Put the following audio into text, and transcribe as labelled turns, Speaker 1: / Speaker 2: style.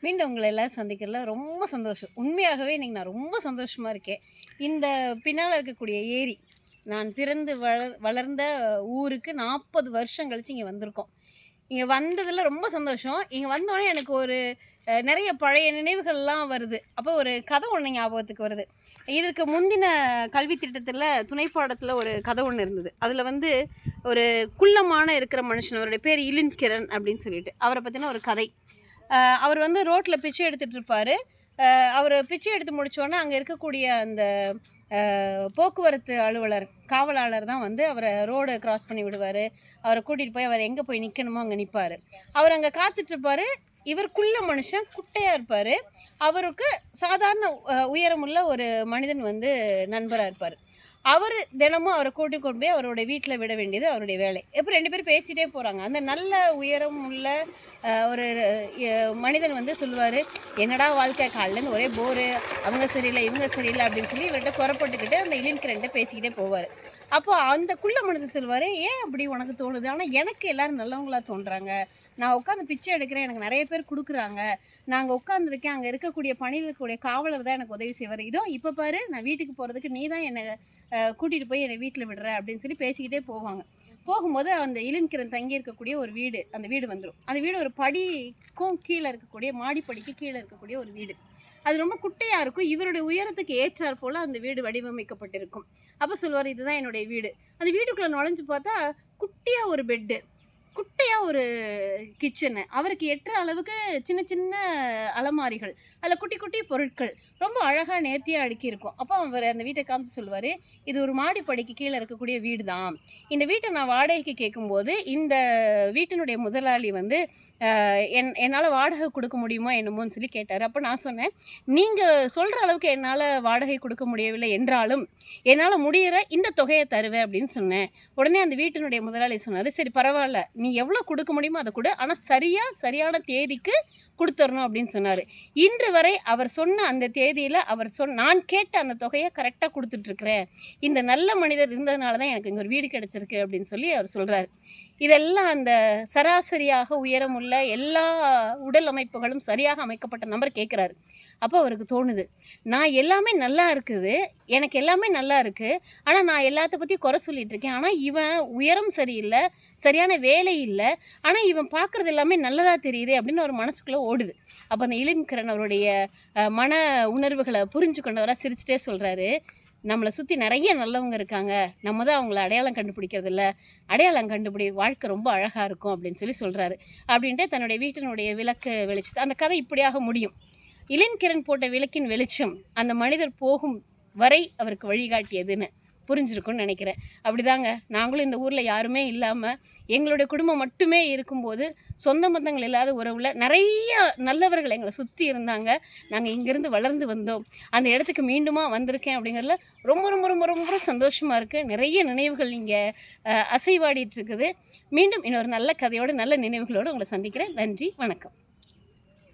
Speaker 1: மீண்டும் உங்களை எல்லாம் சந்திக்கிறதுல ரொம்ப சந்தோஷம். உண்மையாகவே இன்னைக்கு நான் ரொம்ப சந்தோஷமாக இருக்கேன். இந்த பின்னால் இருக்கக்கூடிய ஏரி, நான் பிறந்து வளர்ந்த ஊருக்கு 40 வருஷம் கழிச்சு இங்கே வந்திருக்கோம். இங்கே வந்ததில் ரொம்ப சந்தோஷம். இங்கே வந்தோடனே எனக்கு ஒரு நிறைய பழைய நினைவுகள்லாம் வருது. அப்போ ஒரு கதை ஒன்று ஞாபகத்துக்கு வருது. இதற்கு முந்தின கல்வி திட்டத்தில் துணைப்பாடத்தில் ஒரு கதை ஒன்று இருந்தது. அதில் வந்து ஒரு குள்ளமான இருக்கிற மனுஷன், அவருடைய பேர் இலின் கிரண் அப்படின்னு சொல்லிட்டு, அவரை பற்றின ஒரு கதை. அவர் வந்து ரோட்டில் பிச்சை எடுத்துகிட்டு இருப்பார். அவர் பிச்சை எடுத்து முடித்தோன்னே அங்கே இருக்கக்கூடிய அந்த போக்குவரத்து அலுவலர், காவலாளர் தான் வந்து அவரை ரோடு கிராஸ் பண்ணி விடுவார். அவரை கூட்டிகிட்டு போய் அவர் எங்கே போய் நிற்கணுமோ அங்கே நிற்பார். அவர் அங்கே காத்துட்ருப்பார். இவருக்குள்ள மனுஷன் குட்டையாக இருப்பார். அவருக்கு சாதாரண உயரமுள்ள ஒரு மனிதன் வந்து நண்பராக இருப்பார். அவர் தினமும் அவரை கூட்டிக் கொண்டு போய் அவருடைய வீட்டில் விட வேண்டியது அவருடைய வேலை. இப்போ 2 பேரும் பேசிகிட்டே போகிறாங்க. அந்த நல்ல உயரம் உள்ள ஒரு மனிதன் வந்து சொல்லுவார், என்னடா வாழ்க்கை, காலிலேருந்து ஒரே போரு, அவங்க சரியில்லை இவங்க சரியில்லை அப்படின்னு சொல்லி இவர்கிட்ட குறப்பட்டுக்கிட்டு அந்த இலின்கிரண்ட்டை பேசிக்கிட்டே போவார். அப்போ அந்த குள்ள மனுஷன் சொல்லுவார், ஏன் அப்படி உனக்கு தோணுது? ஆனால் எனக்கு எல்லோரும் நல்லவங்களா தோன்றாங்க. நான் உட்காந்து பிச்சை எடுக்கிறேன், எனக்கு நிறைய பேர் கொடுக்குறாங்க. நாங்கள் உட்காந்துருக்கேன், அங்கே இருக்கக்கூடிய பணியில் இருக்கக்கூடிய காவலர் தான் எனக்கு உதவி செய்வார். இதோ இப்போ பாரு, நான் வீட்டுக்கு போகிறதுக்கு நீ தான் என்னை கூட்டிகிட்டு போய் என்னை வீட்டில் விடுற அப்படின்னு சொல்லி பேசிக்கிட்டே போவாங்க. போகும்போது அந்த இலின்கிரன் தங்கி இருக்கக்கூடிய ஒரு வீடு, அந்த வீடு வந்துடும். அந்த வீடு ஒரு படிக்கும் கீழே இருக்கக்கூடிய, மாடிப்படிக்கு கீழே இருக்கக்கூடிய ஒரு வீடு. அது ரொம்ப குட்டையாக இருக்கும். இவருடைய உயரத்துக்கு ஏற்றாற் போல் அந்த வீடு வடிவமைக்கப்பட்டிருக்கும். அப்போ சொல்லுவார், இதுதான் என்னுடைய வீடு. அந்த வீட்டுக்குள்ளே நுழைஞ்சு பார்த்தா குட்டியாக ஒரு பெட்டு, குட்டையாக ஒரு கிச்சனு, அவருக்கு எட்டுற அளவுக்கு சின்ன சின்ன அலமாரிகள், அதில் குட்டி குட்டி பொருட்கள் ரொம்ப அழகாக நேர்த்தியாக அடுக்கியிருக்கும். அப்போ அவர் அந்த வீட்டை காமிச்சு சொல்லுவார், இது ஒரு மாடிப்படிக்கு கீழே இருக்கக்கூடிய வீடு தான். இந்த வீட்டை நான் வாடகைக்கு கேட்கும்போது இந்த வீட்டினுடைய முதலாளி வந்து என்னால் வாடகை கொடுக்க முடியுமா என்னமோன்னு சொல்லி கேட்டார். அப்போ நான் சொன்னேன், நீங்கள் சொல்கிற அளவுக்கு என்னால் வாடகை கொடுக்க முடியவில்லை என்றாலும் என்னால் முடிகிற இந்த தொகையை தருவேன் அப்படின்னு சொன்னேன். உடனே அந்த வீட்டினுடைய முதலாளி சொன்னார், சரி பரவாயில்ல, நீ எவ்வளோ கொடுக்க முடியுமோ அதை கொடு, ஆனால் சரியான தேதிக்கு கொடுத்துடணும் அப்படின்னு சொன்னார். இன்று வரை அவர் சொன்ன அந்த தேதியில் நான் கேட்ட அந்த தொகையை கரெக்டாக கொடுத்துட்ருக்குறேன். இந்த நல்ல மனிதர் இருந்ததுனால தான் எனக்கு இங்கே ஒரு வீடு கிடச்சிருக்கு அப்படின்னு சொல்லி அவர் சொல்கிறார். இதெல்லாம் அந்த சராசரியாக உயரமுள்ள எல்லா உடல் அமைப்புகளும் சரியாக அமைக்கப்பட்ட நபர் கேட்குறாரு. அப்போ அவருக்கு தோணுது, நான் எல்லாமே நல்லா இருக்குது, எனக்கு எல்லாமே நல்லா இருக்குது, ஆனால் நான் எல்லாத்த பற்றி குறை சொல்லிகிட்டு இருக்கேன். ஆனால் இவன் உயரம் சரியில்லை, சரியான வேலை இல்லை, ஆனால் இவன் பார்க்குறது எல்லாமே நல்லதாக தெரியுது அப்படின்னு ஒரு மனசுக்குள்ளே ஓடுது. அப்போ அந்த இலின்கிரன் அவருடைய மன உணர்வுகளை புரிஞ்சு கொண்டவராக சிரிச்சிட்டே சொல்கிறாரு, நம்மளை சுற்றி நிறைய நல்லவங்க இருக்காங்க, நம்ம தான் அவங்கள அடையாளம் கண்டுபிடிக்கிறதில்ல, அடையாளம் கண்டுபிடி, வாழ்க்கை ரொம்ப அழகாக இருக்கும் அப்படின்னு சொல்லி சொல்கிறாரு. அப்படின்ட்டு தன்னுடைய வீட்டினுடைய விளக்கு வெளிச்சத்தை, அந்த கதை இப்படியாக முடியும். இலின்கிரன் போட்ட விளக்கின் வெளிச்சம் அந்த மனிதர் போகும் வரை அவருக்கு வழிகாட்டியதுன்னு புரிஞ்சிருக்குன்னு நினைக்கிறேன். அப்படிதாங்க நாங்களும் இந்த ஊரில் யாருமே இல்லாமல் எங்களுடைய குடும்பம் மட்டுமே இருக்கும்போது, சொந்த பந்தங்கள் இல்லாத உறவில் நிறைய நல்லவர்கள் எங்களை சுற்றி இருந்தாங்க. நாங்கள் இங்கேருந்து வளர்ந்து வந்தோம். அந்த இடத்துக்கு மீண்டுமா வந்திருக்கேன் அப்படிங்கிறதுல ரொம்ப ரொம்ப ரொம்ப ரொம்ப சந்தோஷமாக இருக்குது. நிறைய நினைவுகள் இங்கே அசைவாடிட்டு இருக்குது. மீண்டும் இன்னொரு நல்ல கதையோடு நல்ல நினைவுகளோடு உங்களை சந்திக்கிறேன். நன்றி, வணக்கம்.